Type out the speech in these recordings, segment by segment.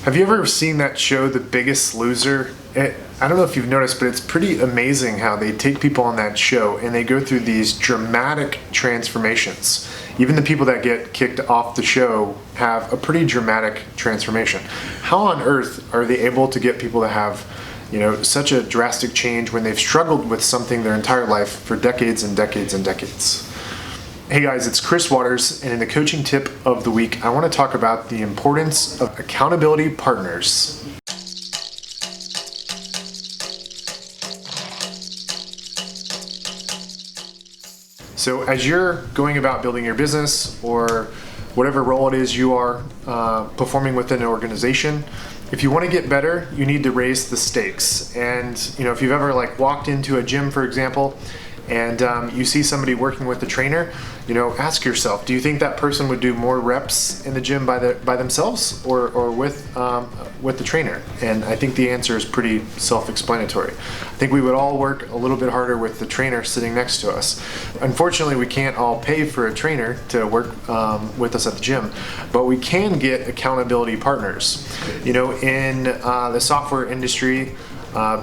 Have you ever seen that show, The Biggest Loser? I don't know if you've noticed, but it's pretty amazing how they take people on that show and they go through these dramatic transformations. Even the people that get kicked off the show have a pretty dramatic transformation. How on earth are they able to get people to have, such a drastic change when they've struggled with something their entire life for decades and decades and decades? Hey guys, it's Chris Waters, and in the coaching tip of the week, I want to talk about the importance of accountability partners. So as you're going about building your business or whatever role it is you are performing within an organization, if you want to get better, you need to raise the stakes. And if you've ever walked into a gym, for example, and you see somebody working with a trainer, ask yourself, do you think that person would do more reps in the gym by themselves or with the trainer? And I think the answer is pretty self-explanatory. I think we would all work a little bit harder with the trainer sitting next to us. Unfortunately, we can't all pay for a trainer to work with us at the gym, but we can get accountability partners. In the software industry,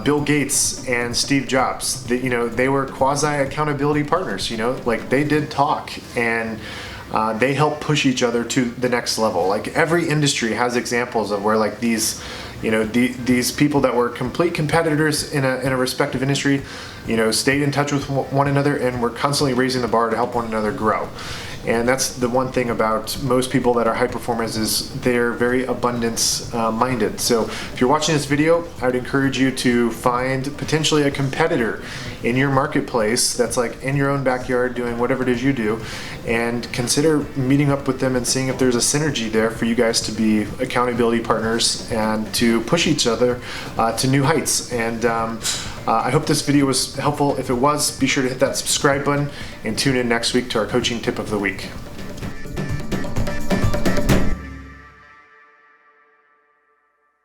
Bill Gates and Steve Jobs, they were quasi-accountability partners. They did talk and they helped push each other to the next level. Every industry has examples of where these people that were complete competitors in a respective industry, stayed in touch with one another and were constantly raising the bar to help one another grow. And that's the one thing about most people that are high performers is they're very abundance minded. So if you're watching this video, I would encourage you to find potentially a competitor in your marketplace that's in your own backyard doing whatever it is you do, and consider meeting up with them and seeing if there's a synergy there for you guys to be accountability partners and to push each other to new heights. And I hope this video was helpful. If it was, be sure to hit that subscribe button and tune in next week to our coaching tip of the week.